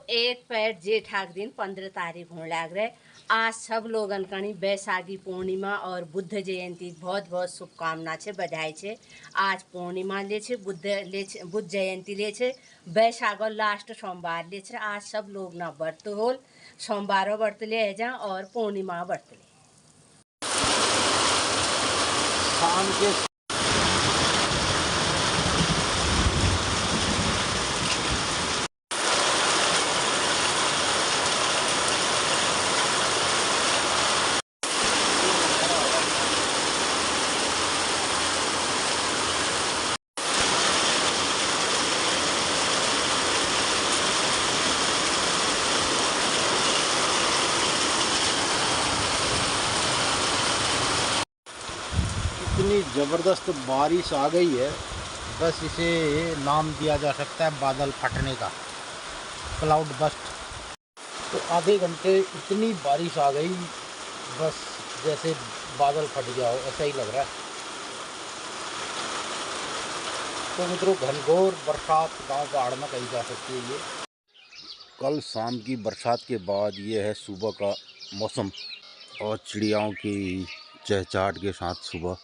एक पैर जेठाक दिन 15 तारीख होने लग रहे। आज सब लोगन कणी बैसाखी पूर्णिमा और बुद्ध जयंती बहुत बहुत शुभकामना छे, बधाई छे। आज पूर्णिमा ले छे, बुद्ध जयंती ले छे, बैसाखो लास्ट सोमवार ले छे। आज सब लोग ना व्रत होल, सोमवार व्रत ले जा और पूर्णिमा व्रत ले। शाम के इतनी ज़बरदस्त बारिश आ गई है, बस इसे नाम दिया जा सकता है बादल फटने का, क्लाउड बस्ट। तो आधे घंटे इतनी बारिश आ गई, बस जैसे बादल फट गया हो ऐसा ही लग रहा है। तो मित्रों, घनघोर बरसात गांव पहाड़ में कही जा सकती है ये। कल शाम की बरसात के बाद ये है सुबह का मौसम और चिड़ियाओं की चहचहाट के साथ सुबह।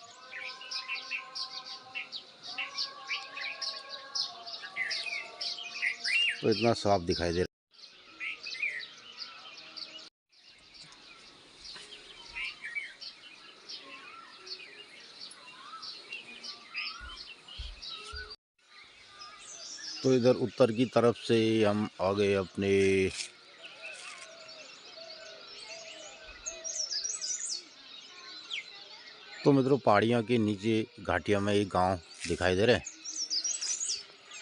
तो इतना साफ दिखाई दे रहा है। तो इधर उत्तर की तरफ से हम आ गए अपने तो मित्रों, पहाड़ियों के नीचे घाटिया में एक गांव दिखाई दे रहे हैं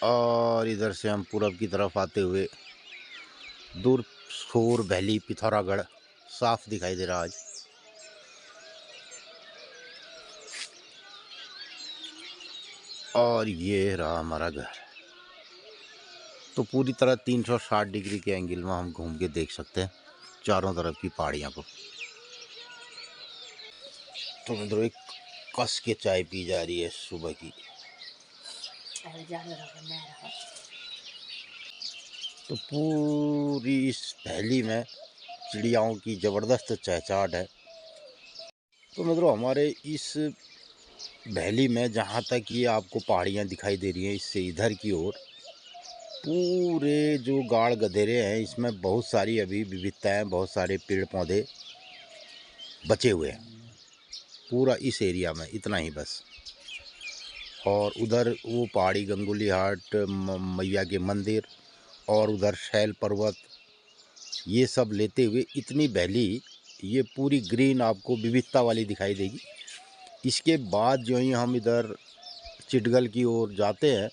और इधर से हम पूरब की तरफ आते हुए दूर सूर वैली पिथौरागढ़ साफ दिखाई दे रहा आज। और ये रहा हमारा घर। तो पूरी तरह 360 डिग्री के एंगल में हम घूम के देख सकते हैं चारों तरफ की पहाड़ियाँ को। तो मित्रों, एक कस के चाय पी जा रही है सुबह की। तो पूरी इस वैली में चिड़ियाओं की ज़बरदस्त चहचहाट है। तो मित्रों, हमारे इस वैली में जहाँ तक ये आपको पहाड़ियाँ दिखाई दे रही हैं, इससे इधर की ओर पूरे जो गाड़ गधेरे हैं, इसमें बहुत सारी अभी विविधताएँ, बहुत सारे पेड़ पौधे बचे हुए हैं पूरा इस एरिया में, इतना ही बस। और उधर वो पहाड़ी गंगोली हाट, मैया के मंदिर और उधर शैल पर्वत, ये सब लेते हुए इतनी वैली ये पूरी ग्रीन आपको विविधता वाली दिखाई देगी। इसके बाद जो ही हम इधर चिटगल की ओर जाते हैं,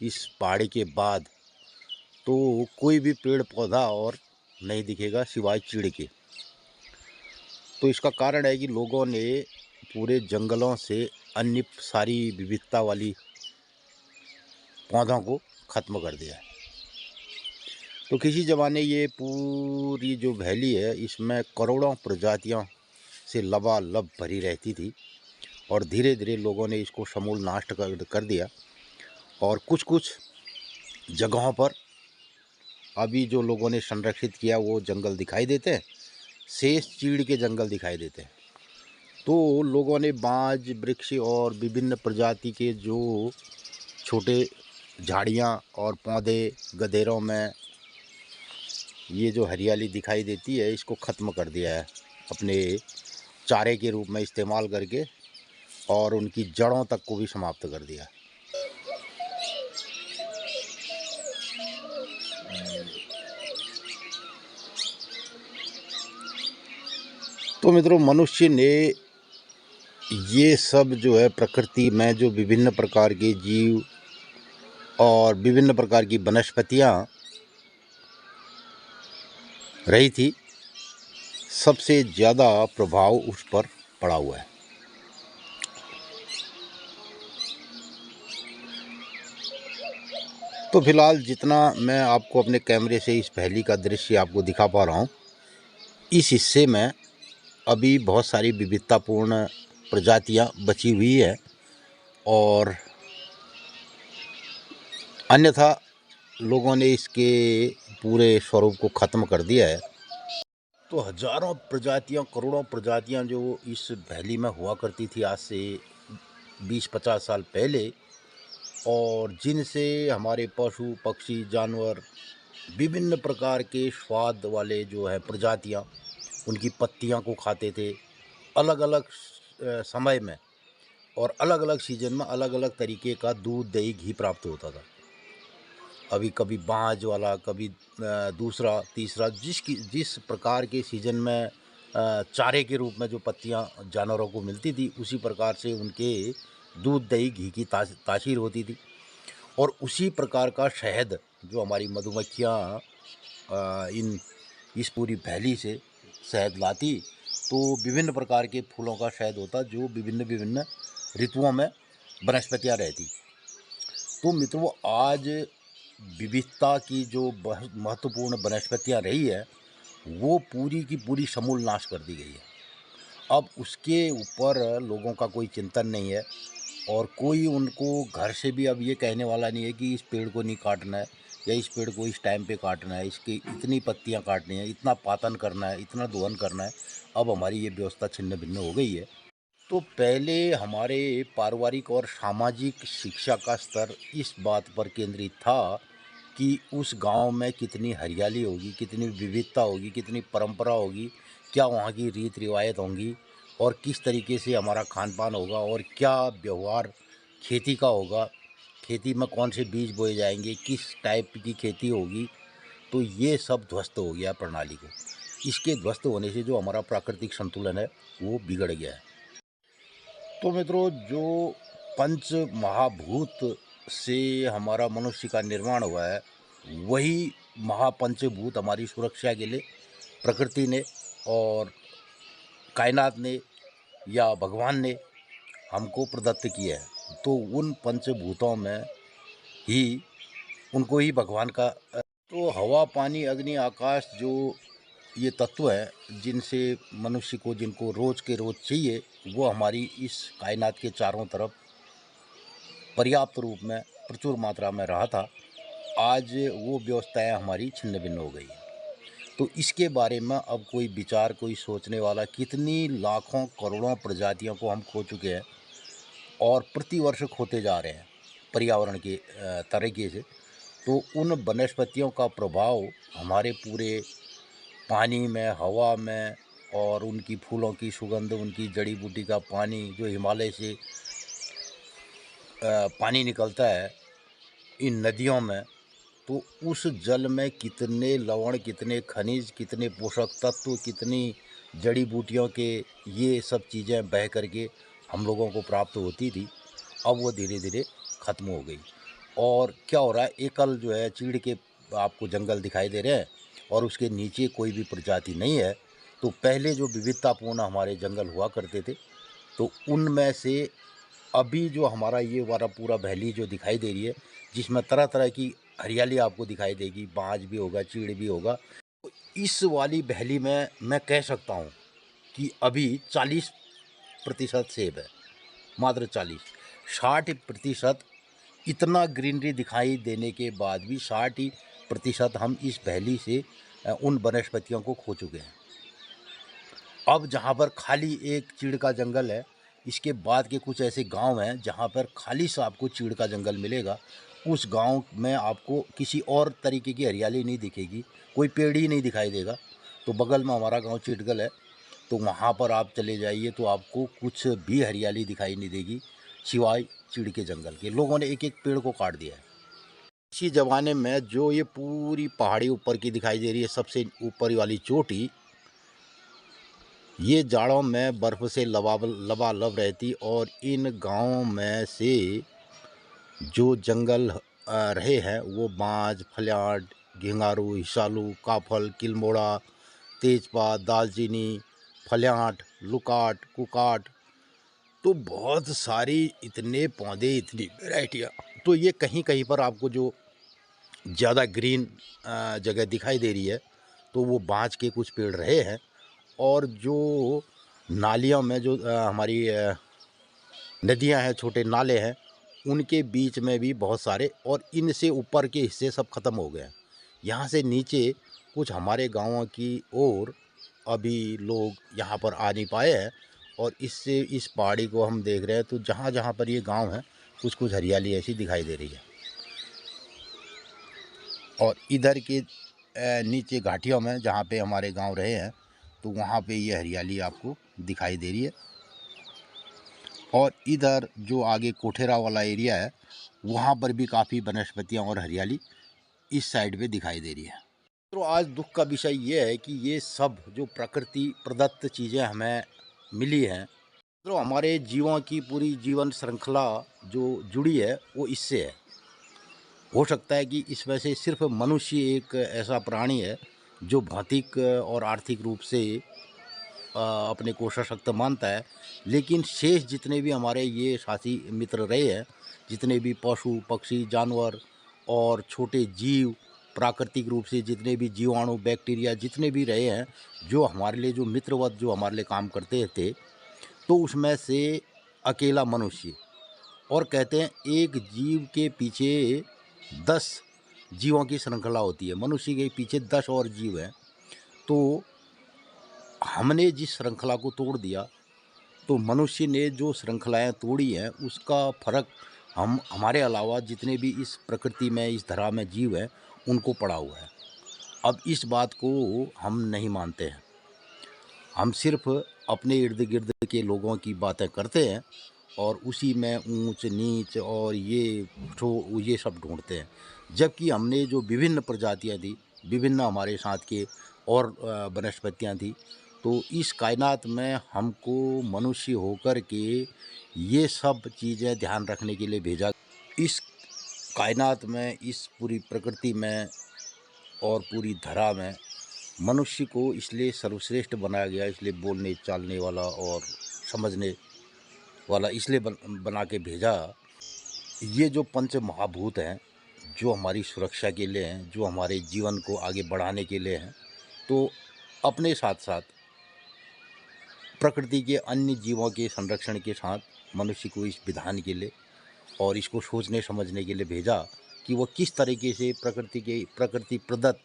इस पहाड़ी के बाद तो कोई भी पेड़ पौधा और नहीं दिखेगा सिवाय चिड़ के। तो इसका कारण है कि लोगों ने पूरे जंगलों से अन्य सारी विविधता वाली पौधों को ख़त्म कर दिया है। तो किसी ज़माने ये पूरी जो वैली है, इसमें करोड़ों प्रजातियों से लबालब भरी रहती थी और धीरे धीरे लोगों ने इसको समूल नष्ट कर दिया। और कुछ कुछ जगहों पर अभी जो लोगों ने संरक्षित किया वो जंगल दिखाई देते हैं, शेष चीड़ के जंगल दिखाई देते हैं। तो लोगों ने बांज वृक्ष और विभिन्न प्रजाति के जो छोटे झाड़ियाँ और पौधे गधेरों में ये जो हरियाली दिखाई देती है, इसको ख़त्म कर दिया है अपने चारे के रूप में इस्तेमाल करके, और उनकी जड़ों तक को भी समाप्त कर दिया। तो मित्रों, मनुष्य ने ये सब जो है प्रकृति में जो विभिन्न प्रकार के जीव और विभिन्न प्रकार की वनस्पतियाँ रही थी, सबसे ज़्यादा प्रभाव उस पर पड़ा हुआ है। तो फिलहाल जितना मैं आपको अपने कैमरे से इस वैली का दृश्य आपको दिखा पा रहा हूँ, इस हिस्से में अभी बहुत सारी विविधतापूर्ण प्रजातियाँ बची हुई है और अन्यथा लोगों ने इसके पूरे स्वरूप को ख़त्म कर दिया है। तो हज़ारों प्रजातियां, करोड़ों प्रजातियां जो इस वैली में हुआ करती थी आज से 20-50 साल पहले, और जिनसे हमारे पशु पक्षी जानवर विभिन्न प्रकार के स्वाद वाले जो है प्रजातियां उनकी पत्तियां को खाते थे। अलग अलग समय में और अलग अलग सीजन में अलग अलग तरीके का दूध दही घी प्राप्त होता था। अभी कभी बाँझ वाला, कभी दूसरा तीसरा, जिस प्रकार के सीजन में चारे के रूप में जो पत्तियां जानवरों को मिलती थी, उसी प्रकार से उनके दूध दही घी की तासीर होती थी। और उसी प्रकार का शहद जो हमारी मधुमक्खियाँ इस पूरी वैली से शहद लाती, तो विभिन्न प्रकार के फूलों का शहद होता जो विभिन्न विभिन्न ऋतुओं में वनस्पतियाँ रहती। तो मित्रों, आज विविधता की जो महत्वपूर्ण वनस्पतियाँ रही है वो पूरी की पूरी समूल नाश कर दी गई है। अब उसके ऊपर लोगों का कोई चिंतन नहीं है, और कोई उनको घर से भी अब ये कहने वाला नहीं है कि इस पेड़ को नहीं काटना है, या इस पेड़ को इस टाइम पे काटना है, इसकी इतनी पत्तियां काटनी है, इतना पातन करना है, इतना दोहन करना है। अब हमारी ये व्यवस्था छिन्न भिन्न हो गई है। तो पहले हमारे पारिवारिक और सामाजिक शिक्षा का स्तर इस बात पर केंद्रित था कि उस गांव में कितनी हरियाली होगी, कितनी विविधता होगी, कितनी परंपरा होगी, क्या वहाँ की रीत रिवायत होंगी, और किस तरीके से हमारा खान पान होगा, और क्या व्यवहार खेती का होगा, खेती में कौन से बीज बोए जाएंगे, किस टाइप की खेती होगी। तो ये सब ध्वस्त हो गया प्रणाली को। इसके ध्वस्त होने से जो हमारा प्राकृतिक संतुलन है वो बिगड़ गया है। तो मित्रों, जो पंच महाभूत से हमारा मनुष्य का निर्माण हुआ है, वही महापंचभूत हमारी सुरक्षा के लिए प्रकृति ने और कायनात ने या भगवान ने हमको प्रदत्त किया है। तो उन पंचभूतों में ही उनको ही भगवान का तो हवा पानी अग्नि आकाश जो ये तत्व हैं जिनसे मनुष्य को, जिनको रोज़ के रोज़ चाहिए, वो हमारी इस कायनात के चारों तरफ पर्याप्त रूप में प्रचुर मात्रा में रहा था। आज वो व्यवस्थाएं हमारी छिन्न भिन्न हो गई। तो इसके बारे में अब कोई विचार, कोई सोचने वाला, कितनी लाखों करोड़ों प्रजातियों को हम खो चुके हैं और प्रतिवर्ष खोते जा रहे हैं पर्यावरण के तरीके से। तो उन वनस्पतियों का प्रभाव हमारे पूरे पानी में, हवा में, और उनकी फूलों की सुगंध, उनकी जड़ी बूटी का पानी जो हिमालय से पानी निकलता है इन नदियों में, तो उस जल में कितने लवण, कितने खनिज, कितने पोषक तत्व, कितनी जड़ी बूटियों के ये सब चीज़ें बह करके हम लोगों को प्राप्त होती थी, अब वो धीरे धीरे ख़त्म हो गई। और क्या हो रहा है, एकल जो है चीड़ के आपको जंगल दिखाई दे रहे हैं और उसके नीचे कोई भी प्रजाति नहीं है। तो पहले जो विविधतापूर्ण हमारे जंगल हुआ करते थे, तो उनमें से अभी जो हमारा ये वाला पूरा वैली जो दिखाई दे रही है, जिसमें तरह तरह की हरियाली आपको दिखाई देगी, बाँझ भी होगा, चीड़ भी होगा। तो इस वाली वैली में मैं कह सकता हूँ कि अभी 40% सेब है, मात्र 40। 60% इतना ग्रीनरी दिखाई देने के बाद भी 60% हम इस वैली से उन वनस्पतियों को खो चुके हैं। अब जहाँ पर खाली एक चीड़ का जंगल है, इसके बाद के कुछ ऐसे गांव हैं जहाँ पर खाली सा आपको चीड़ का जंगल मिलेगा। उस गांव में आपको किसी और तरीके की हरियाली नहीं दिखेगी, कोई पेड़ ही नहीं दिखाई देगा। तो बगल में हमारा गांव चिटगल है, तो वहाँ पर आप चले जाइए तो आपको कुछ भी हरियाली दिखाई नहीं देगी सिवाय चीड़ के जंगल के। लोगों ने एक एक पेड़ को काट दिया है। इसी ज़माने में जो ये पूरी पहाड़ी ऊपर की दिखाई दे रही है, सबसे ऊपर वाली चोटी, ये जाड़ों में बर्फ़ से लबालब रहती, और इन गांवों में से जो जंगल रहे हैं वो बाँझ, फलियाट, घिंगारू, हिसालू, काफल, किलमोड़ा, तेजपात, दालचीनी, फलियाट, लुकाट, कुकाट, तो बहुत सारी इतने पौधे, इतनी वैरायटियाँ। तो ये कहीं कहीं पर आपको जो ज़्यादा ग्रीन जगह दिखाई दे रही है, तो वो बाँझ के कुछ पेड़ रहे हैं। और जो नालियों में जो हमारी नदियां हैं, छोटे नाले हैं, उनके बीच में भी बहुत सारे, और इनसे ऊपर के हिस्से सब ख़त्म हो गए हैं। यहाँ से नीचे कुछ हमारे गाँवों की ओर अभी लोग यहाँ पर आ नहीं पाए हैं, और इससे इस पहाड़ी को हम देख रहे हैं तो जहाँ जहाँ पर ये गांव है कुछ कुछ हरियाली ऐसी दिखाई दे रही है। और इधर के नीचे घाटियों में जहाँ पे हमारे गांव रहे हैं तो वहाँ पे ये हरियाली आपको दिखाई दे रही है। और इधर जो आगे कोठेरा वाला एरिया है वहाँ पर भी काफ़ी वनस्पतियाँ और हरियाली इस साइड पे दिखाई दे रही है। तो आज दुख का विषय ये है कि ये सब जो प्रकृति प्रदत्त चीज़ें हमें मिली हैं, तो हमारे जीवों की पूरी जीवन श्रृंखला जो जुड़ी है वो इससे है। हो सकता है कि इसमें से सिर्फ मनुष्य एक ऐसा प्राणी है जो भौतिक और आर्थिक रूप से अपने को सशक्त मानता है, लेकिन शेष जितने भी हमारे ये साथी मित्र रहे हैं, जितने भी पशु पक्षी जानवर और छोटे जीव, प्राकृतिक रूप से जितने भी जीवाणु बैक्टीरिया जितने भी रहे हैं, जो हमारे लिए जो मित्रवत जो हमारे लिए काम करते थे, तो उसमें से अकेला मनुष्य। और कहते हैं एक जीव के पीछे 10 जीवों की श्रृंखला होती है, मनुष्य के पीछे 10 और जीव हैं। तो हमने जिस श्रृंखला को तोड़ दिया, तो मनुष्य ने जो श्रृंखलाएं तोड़ी हैं उसका फर्क हमारे अलावा जितने भी इस प्रकृति में इस धरा में जीव हैं उनको पड़ा हुआ है। अब इस बात को हम नहीं मानते हैं, हम सिर्फ अपने इर्द गिर्द के लोगों की बातें करते हैं और उसी में ऊंच नीच और ये सब ढूंढते हैं, जबकि हमने जो विभिन्न प्रजातियां थी, विभिन्न हमारे साथ के और वनस्पतियां थी, तो इस कायनात में हमको मनुष्य होकर के ये सब चीज़ें ध्यान रखने के लिए भेजा। इस कायनात में, इस पूरी प्रकृति में और पूरी धरा में मनुष्य को इसलिए सर्वश्रेष्ठ बनाया गया, इसलिए बोलने चालने वाला और समझने वाला इसलिए बना के भेजा। ये जो पंच महाभूत हैं जो हमारी सुरक्षा के लिए हैं, जो हमारे जीवन को आगे बढ़ाने के लिए हैं, तो अपने साथ साथ प्रकृति के अन्य जीवों के संरक्षण के साथ मनुष्य को इस विधान के लिए और इसको सोचने समझने के लिए भेजा कि वो किस तरीके से प्रकृति प्रदत्त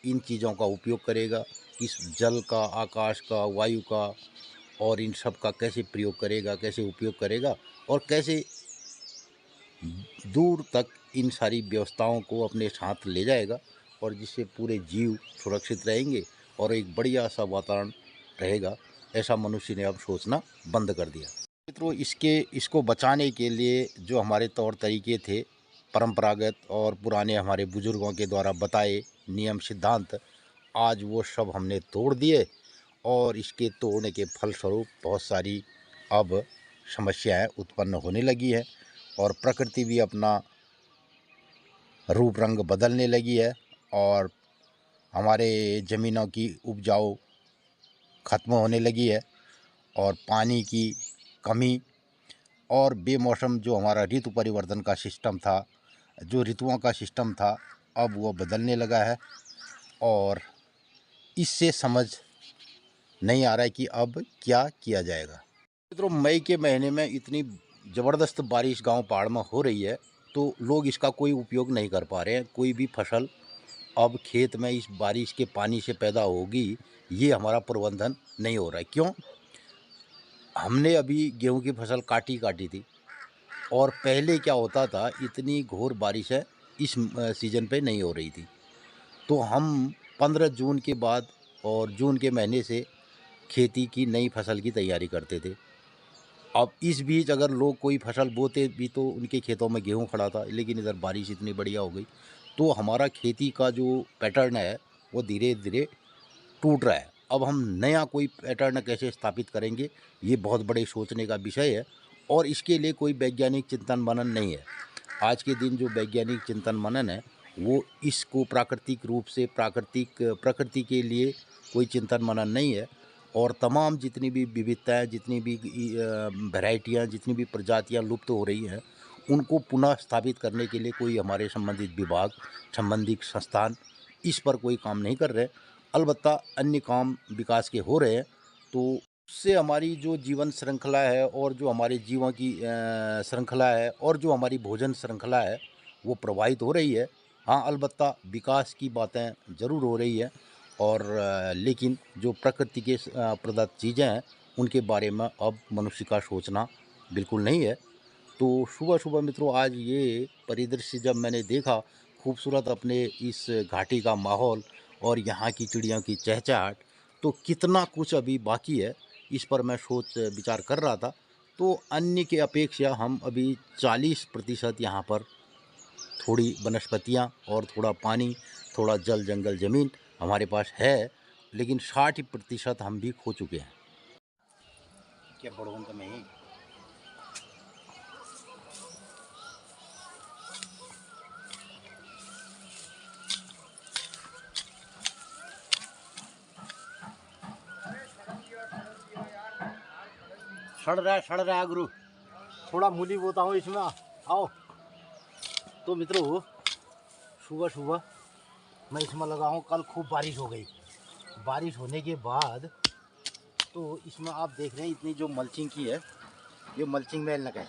इन चीज़ों का उपयोग करेगा, किस जल का, आकाश का, वायु का और इन सब का कैसे प्रयोग करेगा, कैसे उपयोग करेगा और कैसे दूर तक इन सारी व्यवस्थाओं को अपने साथ ले जाएगा, और जिससे पूरे जीव सुरक्षित रहेंगे और एक बढ़िया सा वातावरण रहेगा। ऐसा मनुष्य ने अब सोचना बंद कर दिया। मित्रों, इसको बचाने के लिए जो हमारे तौर तरीके थे, परंपरागत और पुराने हमारे बुजुर्गों के द्वारा बताए नियम सिद्धांत, आज वो सब हमने तोड़ दिए और इसके तोड़ने के फलस्वरूप बहुत सारी अब समस्याएं उत्पन्न होने लगी हैं और प्रकृति भी अपना रूप रंग बदलने लगी है और हमारे ज़मीनों की उपजाऊ ख़त्म होने लगी है और पानी की कमी और बेमौसम जो हमारा ऋतु परिवर्तन का सिस्टम था, जो ऋतुओं का सिस्टम था, अब वो बदलने लगा है और इससे समझ नहीं आ रहा है कि अब क्या किया जाएगा। मित्रों, मई के महीने में इतनी ज़बरदस्त बारिश गांव पहाड़ में हो रही है तो लोग इसका कोई उपयोग नहीं कर पा रहे हैं। कोई भी फसल अब खेत में इस बारिश के पानी से पैदा होगी, ये हमारा प्रबंधन नहीं हो रहा है। क्यों? हमने अभी गेहूं की फसल काटी थी और पहले क्या होता था, इतनी घोर बारिश है इस सीज़न पे नहीं हो रही थी, तो हम 15 जून के बाद और जून के महीने से खेती की नई फसल की तैयारी करते थे। अब इस बीच अगर लोग कोई फसल बोते भी तो उनके खेतों में गेहूं खड़ा था, लेकिन इधर बारिश इतनी बढ़िया हो गई तो हमारा खेती का जो पैटर्न है वो धीरे धीरे टूट रहा है। अब हम नया कोई पैटर्न कैसे स्थापित करेंगे, ये बहुत बड़े सोचने का विषय है और इसके लिए कोई वैज्ञानिक चिंतन मनन नहीं है। आज के दिन जो वैज्ञानिक चिंतन मनन है वो इसको प्राकृतिक रूप से प्रकृति के लिए कोई चिंतन मनन नहीं है और तमाम जितनी भी विविधताएँ, जितनी भी वैरायटियाँ, जितनी भी प्रजातियाँ लुप्त हो रही हैं, उनको पुनः स्थापित करने के लिए कोई हमारे संबंधित विभाग, संबंधित संस्थान इस पर कोई काम नहीं कर रहे। अलबत्ता अन्य काम विकास के हो रहे हैं, तो उससे हमारी जो जीवन श्रृंखला है और जो हमारे जीवों की श्रृंखला है और जो हमारी भोजन श्रृंखला है वो प्रभावित हो रही है हाँ, अलबत्ता विकास की बातें ज़रूर हो रही है और लेकिन जो प्रकृति के प्रदत्त चीज़ें हैं उनके बारे में अब मनुष्य का सोचना बिल्कुल नहीं है। तो सुबह-सुबह मित्रों आज ये परिदृश्य जब मैंने देखा, खूबसूरत अपने इस घाटी का माहौल और यहाँ की चिड़ियों की चहचहाट, तो कितना कुछ अभी बाकी है, इस पर मैं सोच विचार कर रहा था। तो अन्य के अपेक्षा हम अभी 40% यहाँ पर थोड़ी वनस्पतियाँ और थोड़ा पानी, थोड़ा जल, जंगल, ज़मीन हमारे पास है, लेकिन 60% हम भी खो चुके हैं। क्या बड़ों का नहीं सड़ रहा है गुरु, थोड़ा मूली बोता हूँ इसमें, आओ। तो मित्रों सुबह सुबह मैं इसमें लगा हूँ, कल खूब बारिश हो गई। बारिश होने के बाद तो इसमें आप देख रहे हैं इतनी जो मल्चिंग की है, ये मल्चिंग में लगा है,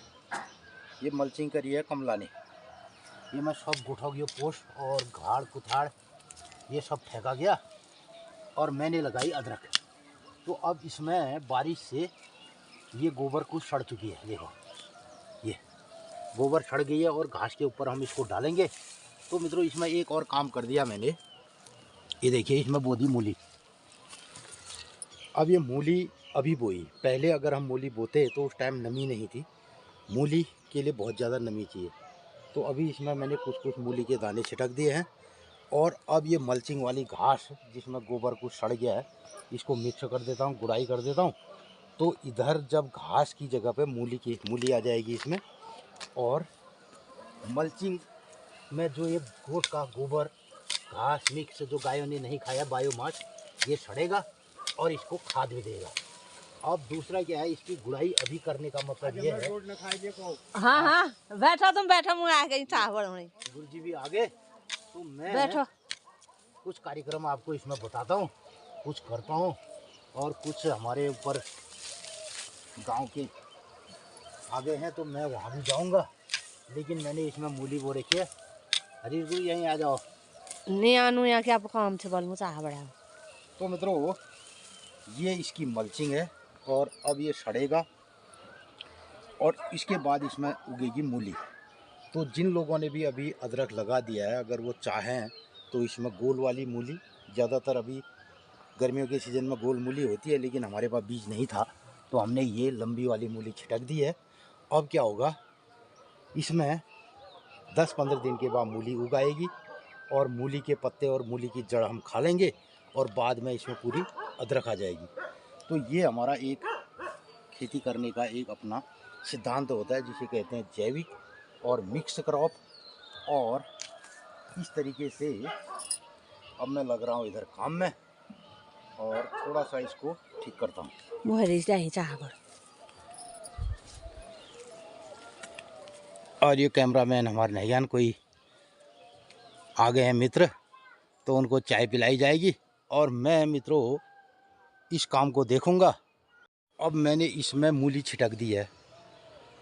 ये मल्चिंग करी है कमला ने। ये मैं सब गुठा गया पोस्ट और घाड़ कुथाड़ ये सब फेंका गया और मैंने लगाई अदरक। तो अब इसमें बारिश से ये गोबर कुछ सड़ चुकी है, देखो ये गोबर सड़ गई है और घास के ऊपर हम इसको डालेंगे। तो मित्रों इसमें एक और काम कर दिया मैंने, ये देखिए इसमें बो दी मूली। अब ये मूली अभी बोई, पहले अगर हम मूली बोते तो उस टाइम नमी नहीं थी, मूली के लिए बहुत ज़्यादा नमी चाहिए। तो अभी इसमें मैंने कुछ कुछ मूली के दाने छिटक दिए हैं और अब ये मल्चिंग वाली घास जिसमें गोबर कुछ सड़ गया है इसको मिक्स कर देता हूँ, गुड़ाई कर देता हूँ। तो इधर जब घास की जगह पे मूली आ जाएगी इसमें, और मल्चिंग में जो ये गोट का गोबर घास मिक्स जो गायों ने नहीं खाया बायोमास ये सड़ेगा और इसको खाद भी देगा। अब दूसरा क्या है, इसकी गुड़ाई अभी करने का मतलब ये है। हाँ हाँ बैठो, तुम बैठो, मुझे आ गई चाह बढ़ोनी। गुरु जी भी आगे, तो मैं बैठो। कुछ कार्यक्रम आपको इसमें बताता हूँ, कुछ करता हूँ और कुछ हमारे ऊपर गांव के आगे हैं तो मैं वहाँ भी जाऊँगा। लेकिन मैंने इसमें मूली बो रखी है। हरीश गुरु यहीं आ जाओ। नहीं आनू यहाँ क्या काम थे, बोल मुझे चाह बढ़ा। तो मित्रों ये इसकी मल्चिंग है और अब ये सड़ेगा और इसके बाद इसमें उगेगी मूली। तो जिन लोगों ने भी अभी अदरक लगा दिया है, अगर वो चाहें तो इसमें गोल वाली मूली, ज़्यादातर अभी गर्मियों के सीज़न में गोल मूली होती है, लेकिन हमारे पास बीज नहीं था तो हमने ये लंबी वाली मूली छिटक दी है। अब क्या होगा, इसमें 10-15 दिन के बाद मूली उगाएगी और मूली के पत्ते और मूली की जड़ हम खा लेंगे और बाद में इसमें पूरी अदरक आ जाएगी। तो ये हमारा एक खेती करने का एक अपना सिद्धांत होता है जिसे कहते हैं जैविक और मिक्स क्रॉप। और इस तरीके से अब मैं लग रहा हूँ इधर काम में और थोड़ा सा इसको ठीक करता हूँ। मुझे जाए चाह बढ़। और ये कैमरामैन हमारे नैयान कोई आ गए हैं मित्र, तो उनको चाय पिलाई जाएगी और मैं मित्रों इस काम को देखूंगा। अब मैंने इसमें मूली छिटक दी है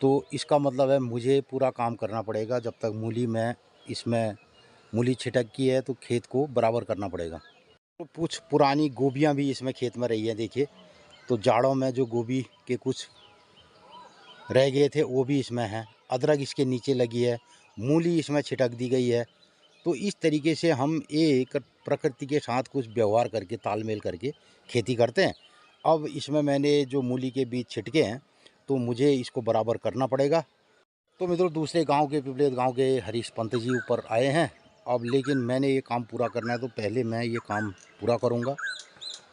तो इसका मतलब है मुझे पूरा काम करना पड़ेगा जब तक मूली में इसमें मूली छिटक की है, तो खेत को बराबर करना पड़ेगा। तो कुछ पुरानी गोभियां भी इसमें खेत में रही हैं, देखिए। तो जाड़ों में जो गोभी के कुछ रह गए थे वो भी इसमें हैं, अदरक इसके नीचे लगी है, मूली इसमें छिटक दी गई है। तो इस तरीके से हम एक प्रकृति के साथ कुछ व्यवहार करके तालमेल करके खेती करते हैं। अब इसमें मैंने जो मूली के बीज छिटके हैं तो मुझे इसको बराबर करना पड़ेगा। तो मित्रों दूसरे गांव के पिपलेत गांव के हरीश पंत जी ऊपर आए हैं अब, लेकिन मैंने ये काम पूरा करना है तो पहले मैं ये काम पूरा करूंगा।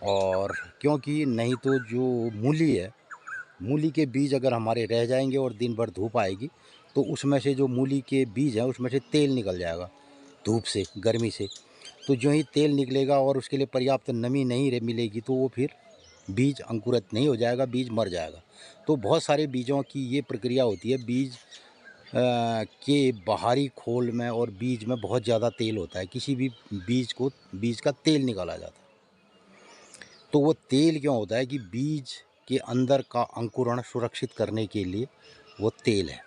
और क्योंकि नहीं तो जो मूली है, मूली के बीज अगर हमारे रह जाएंगे और दिन भर धूप आएगी तो उसमें से जो मूली के बीज हैं उसमें से तेल निकल जाएगा धूप से, गर्मी से। तो जो ही तेल निकलेगा और उसके लिए पर्याप्त नमी नहीं मिलेगी तो वो फिर बीज अंकुरित नहीं हो जाएगा, बीज मर जाएगा। तो बहुत सारे बीजों की ये प्रक्रिया होती है, बीज के बाहरी खोल में और बीज में बहुत ज़्यादा तेल होता है, किसी भी बीज का तेल निकाला जाता है। तो वो तेल क्यों होता है कि बीज के अंदर का अंकुरण सुरक्षित करने के लिए वो तेल है।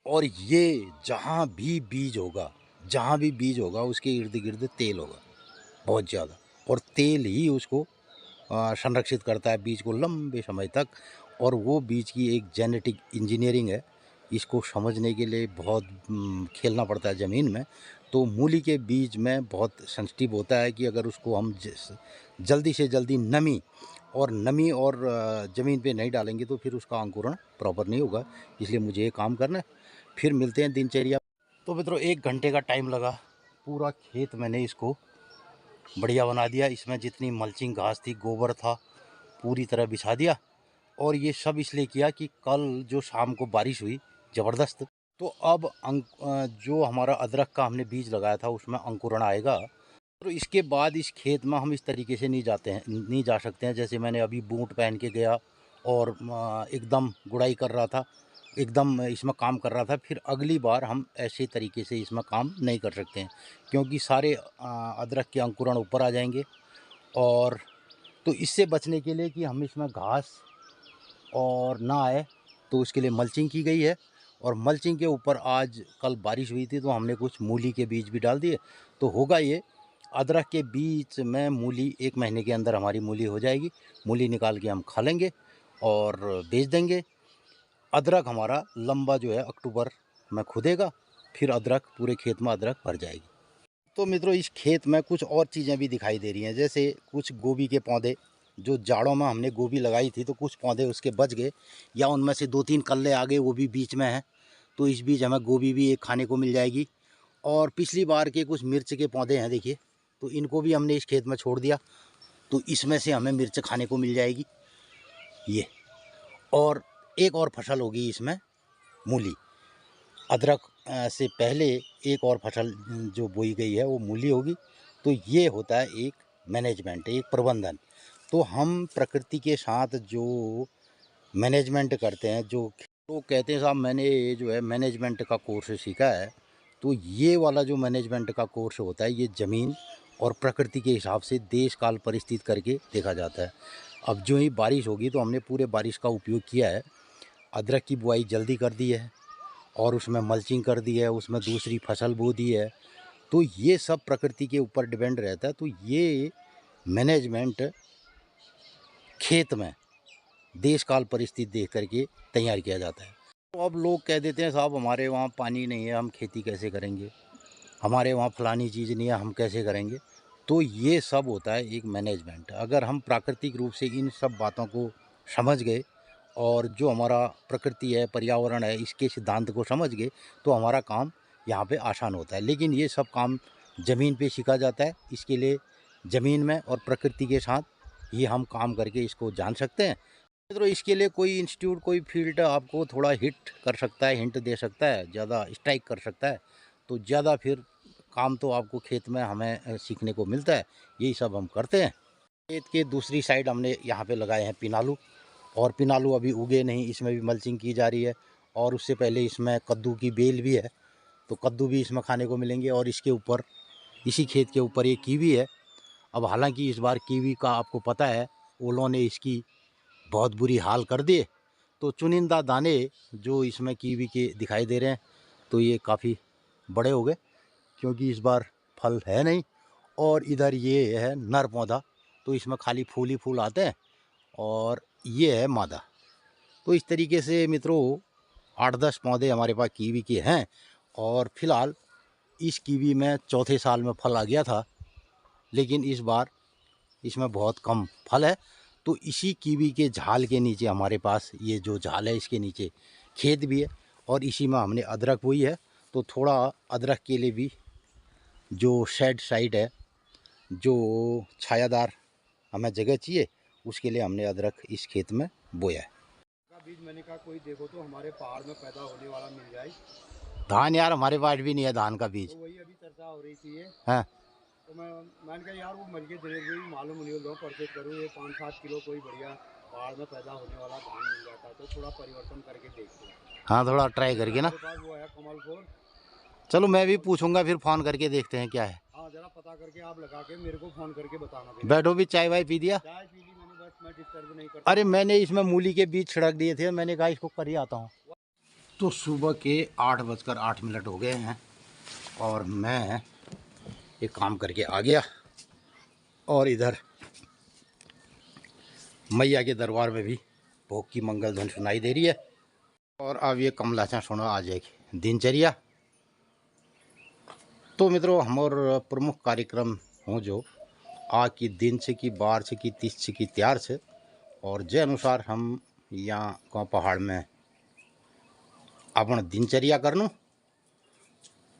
और ये जहाँ भी बीज होगा जहाँ भी बीज होगा उसके इर्द गिर्द तेल होगा बहुत ज़्यादा, और तेल ही उसको संरक्षित करता है बीज को लंबे समय तक। और वो बीज की एक जेनेटिक इंजीनियरिंग है, इसको समझने के लिए बहुत खेलना पड़ता है ज़मीन में। तो मूली के बीज में बहुत सेंसिटिव होता है कि अगर उसको हम जल्दी से जल्दी नमी और ज़मीन पे नहीं डालेंगे तो फिर उसका अंकुरण प्रॉपर नहीं होगा। इसलिए मुझे ये काम करना है। फिर मिलते हैं दिनचर्या। तो मित्रों 1 घंटे का टाइम लगा, पूरा खेत मैंने इसको बढ़िया बना दिया। इसमें जितनी मल्चिंग घास थी, गोबर था, पूरी तरह बिछा दिया। और ये सब इसलिए किया कि कल जो शाम को बारिश हुई ज़बरदस्त, तो अब जो हमारा अदरक का हमने बीज लगाया था उसमें अंकुरण आएगा। तो इसके बाद इस खेत में हम इस तरीके से नहीं जा सकते हैं जैसे मैंने अभी बूट पहन के गया और एकदम गुड़ाई कर रहा था, एकदम इसमें काम कर रहा था। फिर अगली बार हम ऐसे तरीके से इसमें काम नहीं कर सकते हैं, क्योंकि सारे अदरक के अंकुरण ऊपर आ जाएंगे। और तो इससे बचने के लिए कि हम इसमें घास और ना आए, तो उसके लिए मल्चिंग की गई है। और मल्चिंग के ऊपर आज कल बारिश हुई थी तो हमने कुछ मूली के बीज भी डाल दिए। तो होगा ये, अदरक के बीज में मूली 1 महीने के अंदर हमारी मूली हो जाएगी। मूली निकाल के हम खा लेंगे और बेच देंगे। अदरक हमारा लंबा जो है अक्टूबर में खुदेगा, फिर अदरक पूरे खेत में अदरक भर जाएगी। तो मित्रों इस खेत में कुछ और चीज़ें भी दिखाई दे रही हैं, जैसे कुछ गोभी के पौधे, जो जाड़ों में हमने गोभी लगाई थी तो कुछ पौधे उसके बच गए, या उनमें से 2-3 कल्ले आ गए, वो भी बीच में हैं। तो इस बीच हमें गोभी भी एक खाने को मिल जाएगी। और पिछली बार के कुछ मिर्च के पौधे हैं देखिए, तो इनको भी हमने इस खेत में छोड़ दिया, तो इसमें से हमें मिर्च खाने को मिल जाएगी ये। और एक और फसल होगी इसमें, मूली। अदरक से पहले एक और फसल जो बोई गई है वो मूली होगी। तो ये होता है एक मैनेजमेंट, एक प्रबंधन। तो हम प्रकृति के साथ जो मैनेजमेंट करते हैं, जो लोग कहते हैं साहब मैंने ये जो है मैनेजमेंट का कोर्स सीखा है, तो ये वाला जो मैनेजमेंट का कोर्स होता है ये ज़मीन और प्रकृति के हिसाब से देश काल परिस्थिति करके देखा जाता है। अब जो ही बारिश होगी तो हमने पूरे बारिश का उपयोग किया है, अदरक की बुआई जल्दी कर दी है और उसमें मल्चिंग कर दी है, उसमें दूसरी फसल बो दी है। तो ये सब प्रकृति के ऊपर डिपेंड रहता है। तो ये मैनेजमेंट खेत में देश काल परिस्थिति देख करके तैयार किया जाता है। तो अब लोग कह देते हैं साहब हमारे वहाँ पानी नहीं है, हम खेती कैसे करेंगे, हमारे वहाँ फलानी चीज़ नहीं है, हम कैसे करेंगे। तो ये सब होता है एक मैनेजमेंट। अगर हम प्राकृतिक रूप से इन सब बातों को समझ गए और जो हमारा प्रकृति है, पर्यावरण है, इसके सिद्धांत को समझ गए, तो हमारा काम यहाँ पे आसान होता है। लेकिन ये सब काम ज़मीन पे सीखा जाता है। इसके लिए ज़मीन में और प्रकृति के साथ ही हम काम करके इसको जान सकते हैं। तो इसके लिए कोई इंस्टीट्यूट, कोई फील्ड आपको थोड़ा हिट कर सकता है, हिंट दे सकता है, ज़्यादा स्ट्राइक कर सकता है, तो ज़्यादा फिर काम तो आपको खेत में हमें सीखने को मिलता है। यही सब हम करते हैं। खेत के दूसरी साइड हमने यहाँ पे लगाए हैं पिनालू, और पिनालू अभी उगे नहीं, इसमें भी मल्चिंग की जा रही है। और उससे पहले इसमें कद्दू की बेल भी है, तो कद्दू भी इसमें खाने को मिलेंगे। और इसके ऊपर, इसी खेत के ऊपर एक कीवी है। अब हालांकि इस बार कीवी का आपको पता है, ओलों ने इसकी बहुत बुरी हाल कर दिए। तो चुनिंदा दाने जो इसमें कीवी के दिखाई दे रहे हैं, तो ये काफ़ी बड़े हो गए, क्योंकि इस बार फल है नहीं। और इधर ये है नर पौधा, तो इसमें खाली फूल ही फूल आते हैं, और ये है मादा। तो इस तरीके से मित्रों 8-10 पौधे हमारे पास कीवी के हैं। और फिलहाल इस कीवी में चौथे साल में फल आ गया था, लेकिन इस बार इसमें बहुत कम फल है। तो इसी कीवी के झाल के नीचे हमारे पास, ये जो झाल है इसके नीचे खेत भी है, और इसी में हमने अदरक बोई है। तो थोड़ा अदरक के लिए भी जो शेड साइड है, जो छायादार हमें जगह चाहिए, उसके लिए हमने अदरक इस खेत में बोया है। बीज मैंने कहा कोई देखो तो हमारे पहाड़ में पैदा होने वाला मिल जाए। धान यार हमारे पास भी नहीं है धान का बीज। तो वही अभी चर्चा हो रही थी ये। हाँ, तो मैंने कहा यार वो मर्जी डिलीवरी मालूम नहीं हो, परचेज करूँ ये 5-7 किलो कोई बढ़िया पहाड़ में पैदा होने वाला धान मिल जाता है, तो थोड़ा परिवर्तन करके देखते हैं। हाँ थोड़ा ट्राई करके ना। मेरे पास वो है कमल फोर। चलो मैं भी पूछूंगा, फिर फ़ोन करके देखते हैं क्या है। हाँ जरा पता करके आप लगा के मेरे को फ़ोन करके बताना। फिर बैठो, भी चाय वाय पी दिया? चाय पी ली मैंने, बस मैं डिस्टर्ब नहीं करता। अरे मैंने इसमें मूली के बीज छिड़क दिए थे, मैंने कहा इसको कर ही आता हूँ। तो सुबह के 8:08 हो गए हैं, और मैं एक काम करके आ गया और इधर मैया के दरबार में भी भोग की मंगल ध्वनि सुनाई दे रही है। और अब ये कमलाचा सुनो आ जाएगी दिनचर्या। तो मित्रों हमार प्रमुख कार्यक्रम हो जो आ की दिन से की बार से की तीस से की त्यार से और जे अनुसार हम यहाँ गाँव पहाड़ में अपन दिनचर्या करनू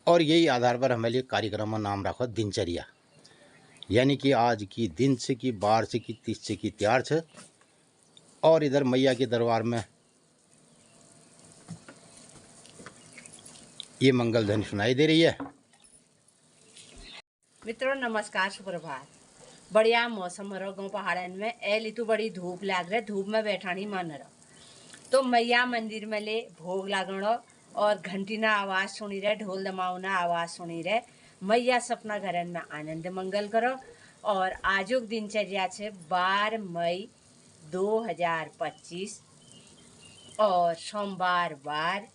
और यही आधार पर हमें लिए कार्यक्रम का नाम रखो दिनचर्या। यानी कि आज की दिन से की बार से की तीस से की त्यार से और इधर मैया के दरबार में ये मंगल ध्वनि सुनाई दे रही है। मित्रों नमस्कार, सुप्रभात। बढ़िया मौसम रहो गाँव पहाड़न में। ए लितु बड़ी धूप लाग रहे, धूप में बैठानी मन रहो तो मैया मंदिर में ले भोग लागणो और घंटी ना आवाज सुनी रहे, ढोल दमाऊ ना आवाज सुनी रहे। मैया सपना घरन में आनंद मंगल करो। और आजुक दिनचर्या छे 12 मई 2025 और सोमवार वार,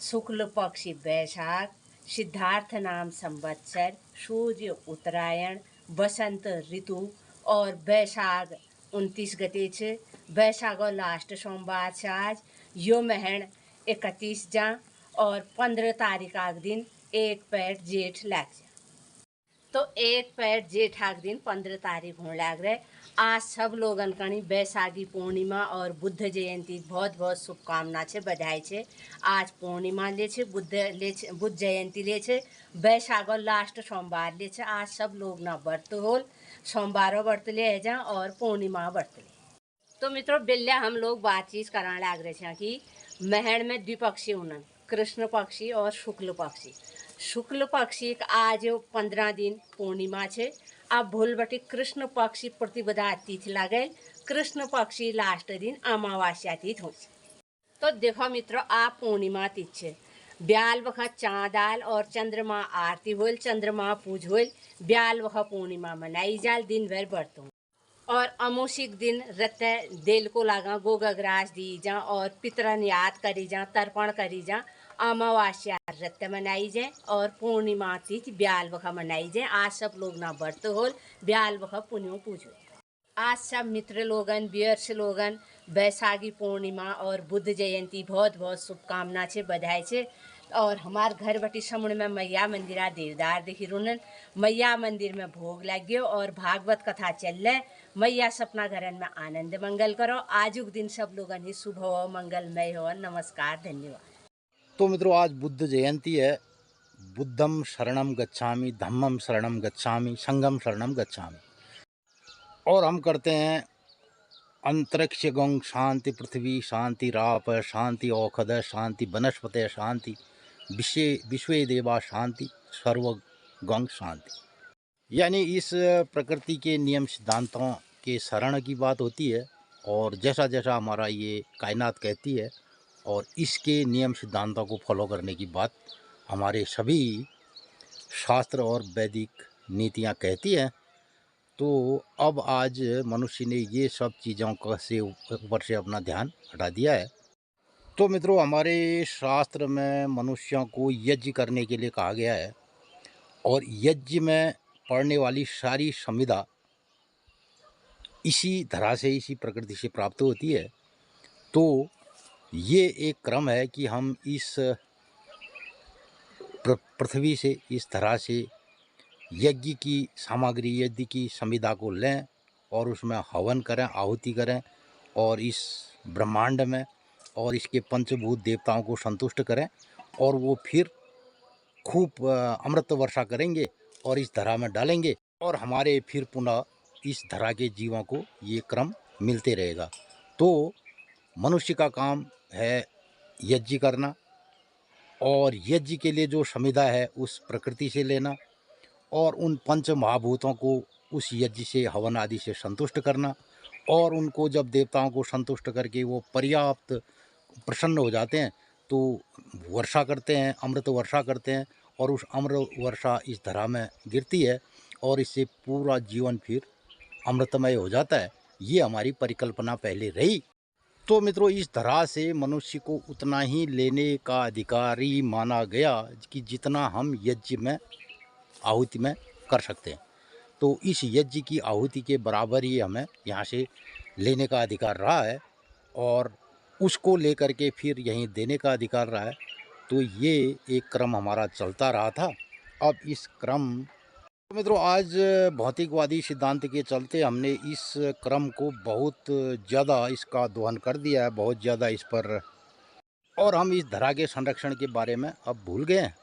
शुक्ल पक्षी बैसाख, सिद्धार्थ नाम संवत्सर, सूर्य उत्तरायण, बसंत ऋतु और बैसाख 29 गते छे। बैसाखो लास्ट सोमवार से आज यो महण 31 जा और 15 तारीख आग दिन 1 पैर जेठ लाग जा। तो 1 पैर जेठ आग दिन 15 तारीख होने लाग रहे। आज सब लोगन कणी बैसाखी पूर्णिमा और बुद्ध जयंती बहुत बहुत शुभकामना छे, बधाई छे। आज पूर्णिमा ले छे, बुद्ध जयंती ले छे, बैसाखो लास्ट सोमवार ले छे। आज सब लोग ना व्रत होल, सोमवारों व्रत ले जा और पूर्णिमा व्रत ले। तो मित्रों बिल्ले हम लोग बातचीत कराने लाग रहे थे कि महण में द्विपक्षी उन्नन, कृष्ण पक्षी और शुक्ल पक्षी। शुक्ल पक्षी आज 15 दिन पूर्णिमा छे। अब भूल बटी कृष्ण पक्षी प्रतिपदा तिथि लागे, कृष्ण पक्षी लास्ट दिन अमावस्या तिथि हो। तो देखो मित्रों आ पूर्णिमा तिथि छे। ब्याल वक्त चाँदाल और चंद्रमा आरती होल, चंद्रमा पूज होल, ब्याल वक्त पूर्णिमा मनाई जाल, दिन भर व्रत हो। और अमोसिक दिन रत्ते देल को लागा गोगग्रास दी जा और पितरन याद करी जा, तर्पण करी जा। अमावस्या रत्ते मनाई जाए और पूर्णिमा तिथि ब्याल वख मनाई जाए। आज सब लोग ना व्रत होल, ब्याल वख पुण्यो पूजो। आज सब मित्र लोगन, व्यर्स लोगन बैसाखी पूर्णिमा और बुद्ध जयंती बहुत बहुत शुभकामना छे, बधाई छे। और हमार घर बटी समुण में मैया मंदिरा देवदार देखी रुनन, मैया मंदिर में भोग लाग्यो और भागवत कथा चल रहे। मैया सपना घरन में आनंद मंगल करो। आजुक दिन सब लोगन ही शुभ हो, मंगलमय हो। नमस्कार, धन्यवाद। तो मित्रों आज बुद्ध जयंती है। बुद्धम शरणम गच्छामि, धम्मम शरणम गच्छामि, संघम शरणम गच्छामि। और हम करते हैं अंतरिक्ष गंग शांति, पृथ्वी शांति, राप शांति, औषध शांति, वनस्पति शांति, विश्व देवा शांति, सर्व गंग शांति। यानी इस प्रकृति के नियम सिद्धांतों के शरण की बात होती है और जैसा जैसा हमारा ये कायनात कहती है और इसके नियम सिद्धांतों को फॉलो करने की बात हमारे सभी शास्त्र और वैदिक नीतियाँ कहती हैं। तो अब आज मनुष्य ने ये सब चीज़ों का से ऊपर से अपना ध्यान हटा दिया है। तो मित्रों हमारे शास्त्र में मनुष्यों को यज्ञ करने के लिए कहा गया है और यज्ञ में पड़ने वाली सारी संविदा इसी धरा से, इसी प्रकृति से प्राप्त होती है। तो ये एक क्रम है कि हम इस पृथ्वी से, इस धरा से यज्ञ की सामग्री, यज्ञ की संविदा को लें और उसमें हवन करें, आहुति करें और इस ब्रह्मांड में और इसके पंचभूत देवताओं को संतुष्ट करें और वो फिर खूब अमृत वर्षा करेंगे और इस धरा में डालेंगे और हमारे फिर पुनः इस धरा के जीवों को ये क्रम मिलते रहेगा। तो मनुष्य का काम है यज्ञ करना और यज्ञ के लिए जो संविदा है उस प्रकृति से लेना और उन पंच महाभूतों को उस यज्ञ से, हवन आदि से संतुष्ट करना और उनको जब देवताओं को संतुष्ट करके वो पर्याप्त प्रसन्न हो जाते हैं तो वर्षा करते हैं, अमृत वर्षा करते हैं और उस अमृत वर्षा इस धरा में गिरती है और इससे पूरा जीवन फिर अमृतमय हो जाता है। ये हमारी परिकल्पना पहले रही तो मित्रों, इस धरा से मनुष्य को उतना ही लेने का अधिकारी माना गया कि जितना हम यज्ञ में आहुति में कर सकते हैं। तो इस यज्ञ की आहुति के बराबर ही हमें यहाँ से लेने का अधिकार रहा है और उसको लेकर के फिर यहीं देने का अधिकार रहा है। तो ये एक क्रम हमारा चलता रहा था। अब इस क्रम तो मित्रों, आज भौतिकवादी सिद्धांत के चलते हमने इस क्रम को बहुत ज़्यादा इसका दोहन कर दिया है, बहुत ज़्यादा इस पर, और हम इस धरा के संरक्षण के बारे में अब भूल गए हैं।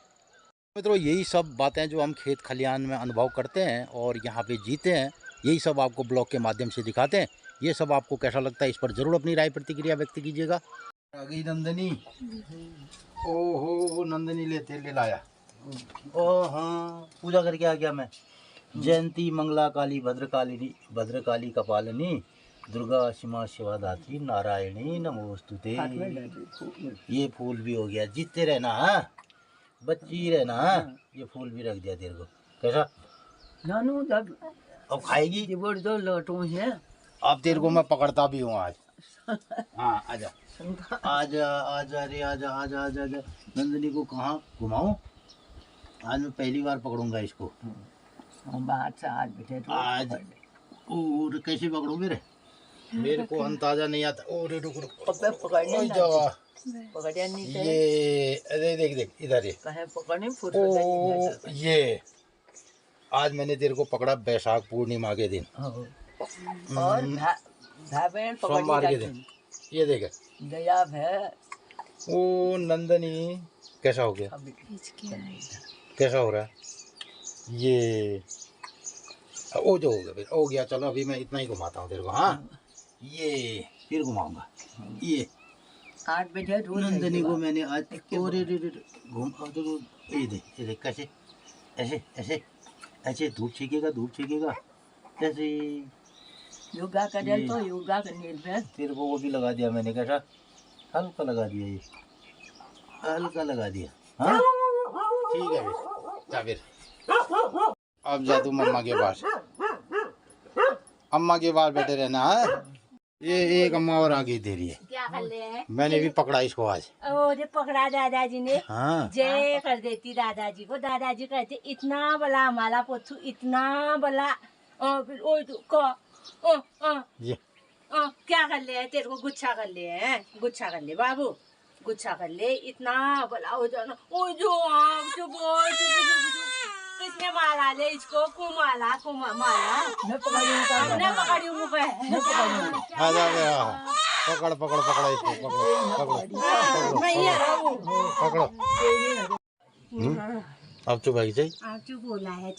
मित्रों, यही सब बातें जो हम खेत खलिहान में अनुभव करते हैं और यहाँ पे जीते हैं, यही सब आपको ब्लॉग के माध्यम से दिखाते हैं। ये सब आपको कैसा लगता है, इस पर ज़रूर अपनी राय प्रतिक्रिया व्यक्त कीजिएगा। आ गई नंदनी। ओहो, नंदनी ले लाया। ओ हाँ, पूजा करके आ गया मैं। जयंती मंगला काली भद्रकाली कपालिनी दुर्गा शिमा शिवा दात्री नारायणी नमोस्तुते। ये फूल भी हो गया, जीतते रहना है, बच्ची रहना है। ये फूल भी रख दिया तेरे को, कैसा नानू जब अब खाएगी? जो लटू है अब तेरे को मैं पकड़ता भी हूँ आज। हाँ, आजा आजा आजा रे, आजा आजा आजा आजा। नंदनी को कहाँ घुमाऊं? आज मैं पहली बार पकड़ूंगा इसको। बाहर से आज बैठे आज और कैसे पकड़ूं मेरे को अंदाजा नहीं आता। और रुक पकड़ने पकड़िया नहीं ये अरे देख इधर ये कहे पकड़ने ओ ये आज मैंने तेरे को पकड़ा बैसाख पूर्णिमा के दिन और भाई सोमवार के दिन। ये देख दया है। ओ नंदनी, कैसा हो गया? कैसा हो रहा है ये? ओ जो हो गया चलो, अभी मैं इतना ही घुमाता हूँ तेरे को। हाँ, ये फिर घुमाऊंगा। ये 8 बजे नंदनी को मैंने आज घूम ये देख कैसे ऐसे ऐसे ऐसे धूप छेकेगा ऐसे योगा करे तो योगा करने में तेरे को वो भी लगा दिया मैंने। कैसा हल्का लगा दिया, ये हल्का लगा दिया। हाँ ठीक है, फिर जा फिर। अब जा तू मम्मा के पास, अम्मा के पास बैठे रहना है। ये एक अम्मा और आ गई दे रही है। क्या कर ले हैं? मैंने भी पकड़ा इसको आज। ओ रे पकड़ा दादाजी ने। हाँ, जय कर देती दादाजी को। दादाजी कहते इतना बला हमारा पोथू, इतना बला। फिर ओ ये क्या कर ले? तेरे को गुच्छा कर ले हैं, गुच्छा कर ले बाबू, गुच्छा कर ले। इतना बला हो जाना। ओ जो किसने मारा ले इसको? को मारा मैं पकड़ूंगा मैं पकड़ी हूँ मुझे। आ जा गया। पकड़ इसको, पकड़ो मैं ये रहूँ। पकड़ो। अब चुप आई जाए। आप चुप बोला है।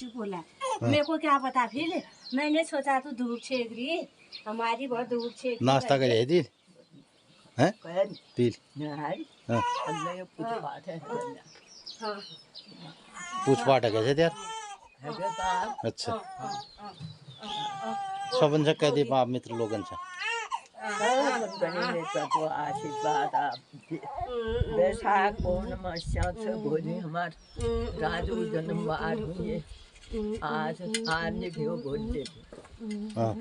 मेरे को क्या पता, फिर मैंने सोचा तो धूप छेक रही, हमारी बहुत धूप छेक। नाश्ता कर जाए दिल हैं दिल। हाँ, पूछ पाठ है कैसे यार? अच्छा, सबन से कह दे बाप मित्र लोगन से। तो आशीर्वाद आप बैसाख पूर्णिमा से भोले हमार राजू जन्मवार हुए आज आने भी बोलते हाँ,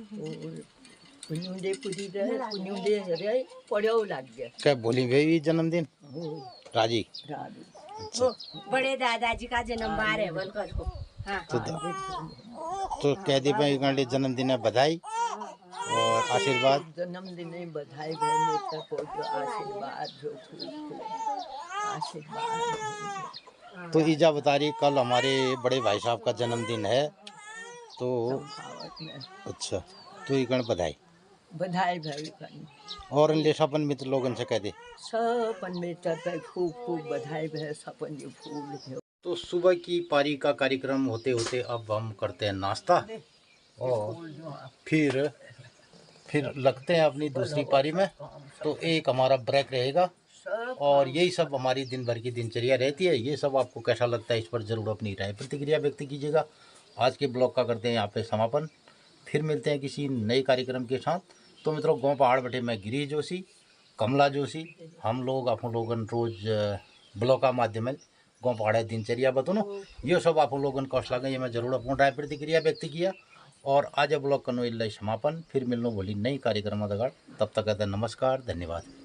पुण्युंडे रे पड़ो लग गया। क्या बोली भाई जन्मदिन राजी? राजू बड़े दादाजी का जन्मवार है बोल कर को। हाँ तो कह दे भाई जन्मदिन है, बधाई और आशीर्वाद। जन्मदिन में बधाई बहने को आशीर्वाद तो ईजा बता रही कल हमारे बड़े भाई साहब का जन्मदिन है, तो अच्छा तो ये बधाई भाई और इन सपन मित्र लोगन से कह दे सपन मित्र खूब बधाई भे सपन ये फूल। तो सुबह की पारी का कार्यक्रम होते होते अब हम करते हैं नाश्ता और फिर लगते हैं अपनी दूसरी पारी में। तो एक हमारा ब्रेक रहेगा और यही सब हमारी दिन भर की दिनचर्या रहती है। ये सब आपको कैसा लगता है, इस पर ज़रूर अपनी राय प्रतिक्रिया व्यक्त कीजिएगा। आज के ब्लॉग का करते हैं यहाँ पे समापन, फिर मिलते हैं किसी नए कार्यक्रम के साथ। तो मित्रों, गाँव पहाड़ बैठे मैं गिरीश जोशी, कमला जोशी, हम लोग आप लोगन रोज़ ब्लॉग का माध्यम गाँव पहाड़ दिनचर्या बतनो ये सब आप लोगन कौशला गए, मैं जरूर अपनी राय प्रतिक्रिया व्यक्त किया। और आज ब्लॉग कनो इल्ला समापन, फिर मिलनो बोली नई कार्यक्रम दगाड़। तब तक कहते नमस्कार, धन्यवाद।